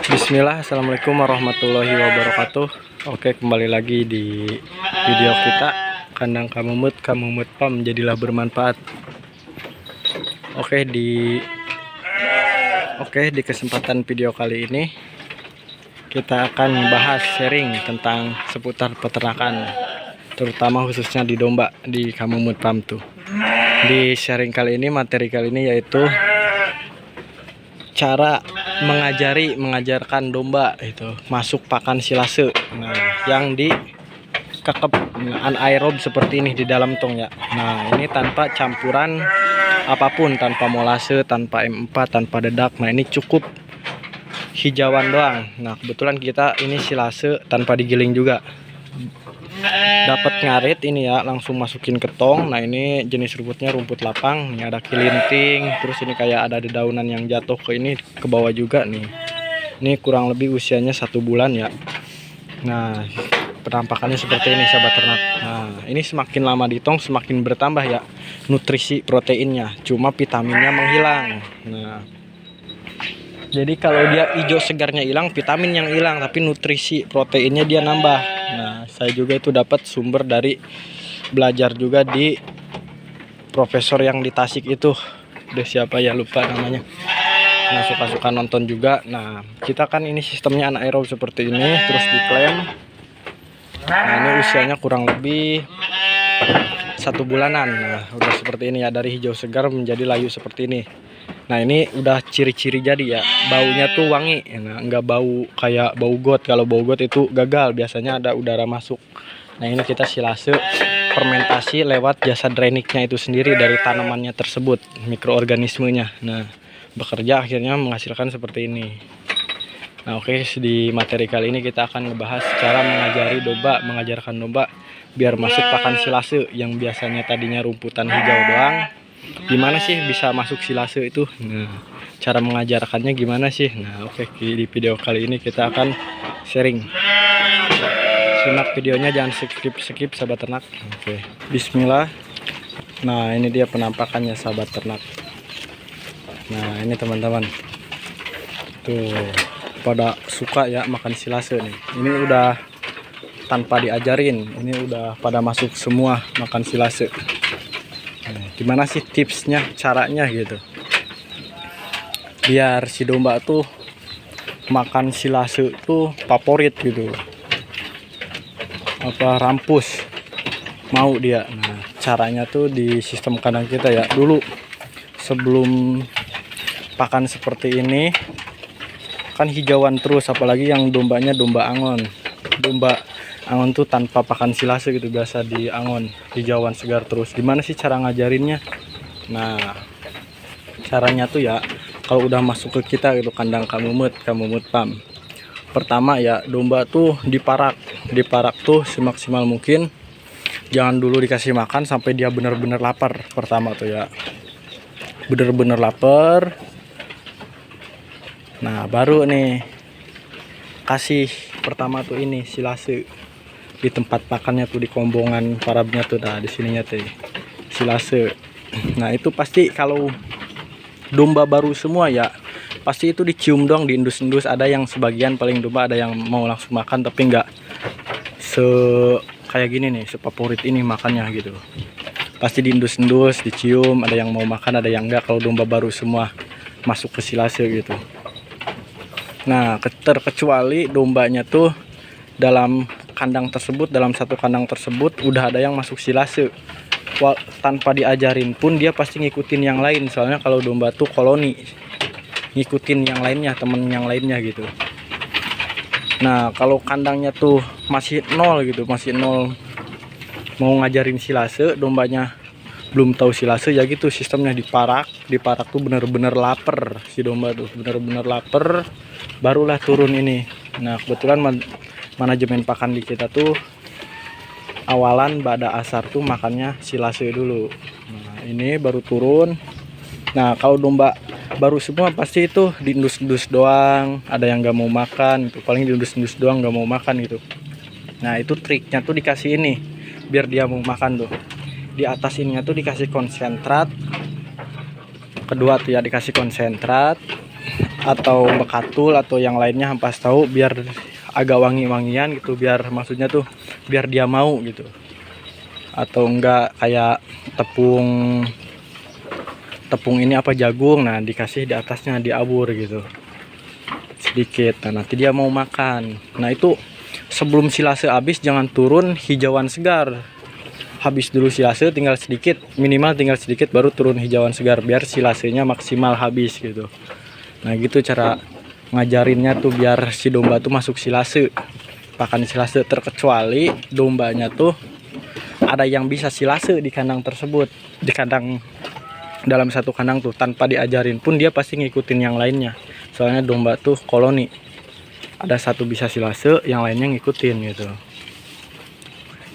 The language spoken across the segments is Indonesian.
Bismillah, assalamualaikum warahmatullahi wabarakatuh. Oke, kembali lagi di video kita, kandang kamumut pam, jadilah bermanfaat. Oke, di kesempatan video kali ini kita akan membahas sharing tentang seputar peternakan, terutama khususnya di domba di kamumut pam tuh. Di sharing kali ini, materi kali ini yaitu cara mengajarkan domba itu masuk pakan silase, nah yang dikekep anaerob seperti ini di dalam tong ya. Nah ini tanpa campuran apapun, tanpa molase, tanpa M4, tanpa dedak. Nah ini cukup hijauan doang. Nah kebetulan kita ini silase tanpa digiling juga, dapat ngarit ini ya, langsung masukin ke tong. Nah ini jenis rumputnya rumput lapang, ini ada kilinting, terus ini kayak ada dedaunan yang jatuh ke ini ke bawah juga nih. Ini kurang lebih usianya 1 bulan ya. Nah penampakannya seperti ini sahabat ternak. Nah ini semakin lama di tong semakin bertambah ya nutrisi proteinnya, cuma vitaminnya menghilang. Nah jadi kalau dia hijau segarnya hilang, vitamin yang hilang, tapi nutrisi proteinnya dia nambah. Nah saya juga itu dapat sumber dari belajar juga di profesor yang di Tasik itu, udah siapa ya, lupa namanya. Nah suka-suka nonton juga. Nah kita kan ini sistemnya anaerob seperti ini, terus diklaim. Nah ini usianya kurang lebih 1 bulanan. Nah udah seperti ini ya, dari hijau segar menjadi layu seperti ini. Nah ini udah ciri-ciri jadi ya, baunya tuh wangi. Nah nggak bau kayak bau got. Kalau bau got itu gagal, biasanya ada udara masuk. Nah ini kita silase fermentasi lewat jasa drainiknya itu sendiri dari tanamannya tersebut, mikroorganismenya. Nah bekerja akhirnya menghasilkan seperti ini. Nah oke, di materi kali ini kita akan ngebahas cara mengajarkan domba biar masuk pakan silase yang biasanya tadinya rumputan hijau doang. Gimana sih bisa masuk silase itu? Nah cara mengajarkannya gimana sih? Nah oke, di video kali ini kita akan sharing. Simak videonya, jangan skip sahabat ternak. Oke, bismillah. Nah ini dia penampakannya sahabat ternak. Nah ini teman-teman tuh pada suka ya makan silase nih. Ini udah tanpa diajarin, ini udah pada masuk semua makan silase. Nah, gimana sih tipsnya, caranya gitu biar si domba tuh makan silase tuh favorit gitu, apa rampus mau dia. Nah caranya tuh di sistem kandang kita ya, dulu sebelum pakan seperti ini kan hijauan terus, apalagi yang dombanya domba angon. Domba angon tuh tanpa pakan silase gitu, biasa di angon hijauan segar terus. Gimana sih cara ngajarinnya? Nah caranya tuh ya, kalau udah masuk ke kita gitu kandang kamumut pam, pertama ya domba tuh diparak tuh semaksimal mungkin. Jangan dulu dikasih makan sampai dia benar-benar lapar. Pertama tuh ya bener-bener lapar. Nah baru nih kasih pertama tuh ini silase di tempat pakannya tuh, di kombongan parabnya tuh. Nah di sininya tuh silase. Nah itu pasti kalau domba baru semua ya pasti itu dicium dong, diindus-indus. Ada yang sebagian paling domba ada yang mau langsung makan, tapi nggak kayak gini nih, favorit ini makannya gitu. Pasti diindus-indus, dicium, ada yang mau makan, ada yang enggak kalau domba baru semua masuk ke silase gitu. Nah terkecuali dombanya tuh dalam kandang tersebut, dalam satu kandang tersebut udah ada yang masuk silase, tanpa diajarin pun dia pasti ngikutin yang lain. Soalnya kalau domba tuh koloni, ngikutin yang lainnya, temen yang lainnya gitu. Nah kalau kandangnya tuh masih nol gitu, masih nol mau ngajarin silase, dombanya belum tahu silase ya gitu sistemnya. Diparak tuh bener-bener lapar si domba tuh, bener-bener lapar, barulah turun ini. Nah kebetulan manajemen pakan di kita tuh awalan pada asar tuh makannya silase dulu. Nah ini baru turun. Nah kalau domba baru semua pasti itu diindus-indus doang, ada yang gak mau makan itu, paling diindus-indus doang gak mau makan gitu. Nah itu triknya tuh dikasih ini biar dia mau makan tuh. Di atas ininya tuh dikasih konsentrat kedua tuh ya, dikasih konsentrat atau bekatul atau yang lainnya ampas tahu biar agak wangi-wangian gitu, biar maksudnya tuh biar dia mau gitu. Atau enggak kayak tepung ini apa, jagung, nah dikasih di atasnya, diabur gitu sedikit. Nah nanti dia mau makan. Nah itu sebelum silase habis jangan turun hijauan segar, habis dulu silase tinggal sedikit, minimal tinggal sedikit baru turun hijauan segar biar silasenya maksimal habis gitu. Nah gitu cara ngajarinnya tuh biar si domba tuh masuk silase, pakan silase, terkecuali dombanya tuh ada yang bisa silase di kandang tersebut, di kandang, dalam satu kandang tuh tanpa diajarin pun dia pasti ngikutin yang lainnya. Soalnya domba tuh koloni, ada satu bisa silase yang lainnya ngikutin gitu.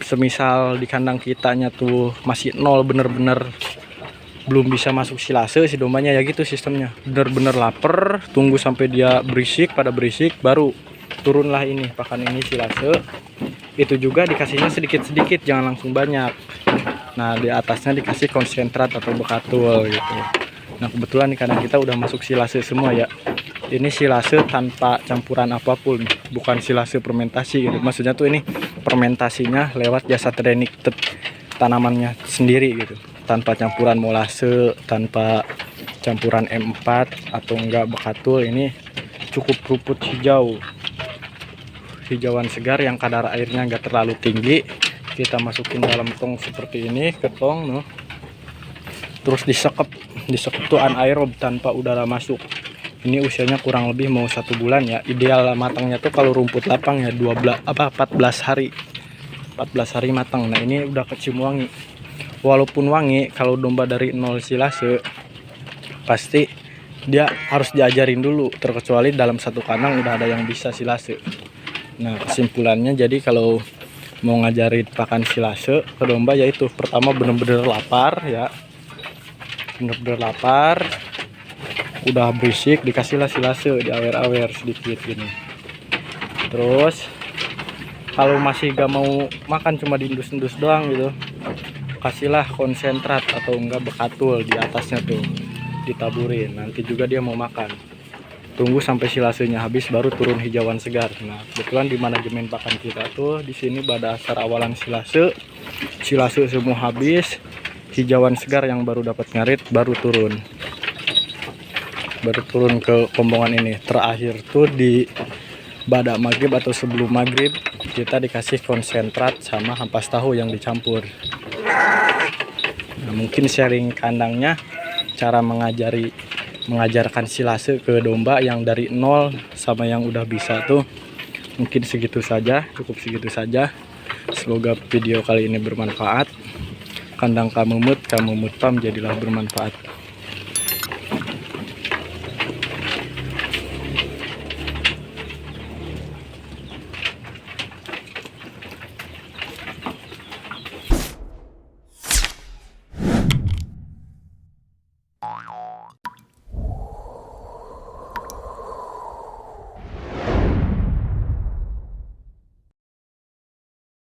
Semisal di kandang kitanya tuh masih nol, bener-bener belum bisa masuk silase si dombanya, ya gitu sistemnya, bener-bener lapar, tunggu sampai dia berisik, pada berisik baru turunlah ini pakan ini silase. Itu juga dikasihnya sedikit-sedikit, jangan langsung banyak. Nah di atasnya dikasih konsentrat atau bekatul gitu. Nah kebetulan di kandang kita udah masuk silase semua ya. Ini silase tanpa campuran apapun, bukan silase fermentasi gitu. Maksudnya tuh ini fermentasinya lewat jasa teknik tanamannya sendiri gitu, tanpa campuran molase, tanpa campuran M4 atau enggak bekatul. Ini cukup rumput hijau, hijauan segar yang kadar airnya enggak terlalu tinggi. Kita masukin dalam tong seperti ini, ke tong noh. Terus disekep tuh anaerob tanpa udara masuk. Ini usianya kurang lebih mau 1 bulan ya. Ideal matangnya tuh kalau rumput lapang ya 14 hari. 14 hari matang. Nah ini udah kecium wangi. Walaupun wangi, kalau domba dari 0 silase pasti dia harus diajarin dulu, terkecuali dalam satu kandang udah ada yang bisa silase. Nah kesimpulannya, jadi kalau mau ngajarin pakan silase ke domba, yaitu pertama bener-bener lapar ya, bener-bener lapar, udah berisik dikasihlah silase, diawer-awer sedikit gini. Terus kalau masih gak mau makan, cuma diendus-endus doang gitu, kasihlah konsentrat atau enggak bekatul di atasnya tuh, ditaburin, nanti juga dia mau makan. Tunggu sampai silasenya habis baru turun hijauan segar. Nah kebetulan di manajemen pakan kita tuh di sini pada dasar awalan silase semua habis, hijauan segar yang baru dapat ngarit baru turun ke kombongan ini. Terakhir tuh di badak maghrib atau sebelum maghrib kita dikasih konsentrat sama ampas tahu yang dicampur. Nah, mungkin sharing kandangnya, cara mengajarkan silase ke domba yang dari 0 sama yang udah bisa tuh mungkin segitu saja, cukup segitu saja. Semoga video kali ini bermanfaat. Kandang Kamumut Pam jadilah bermanfaat.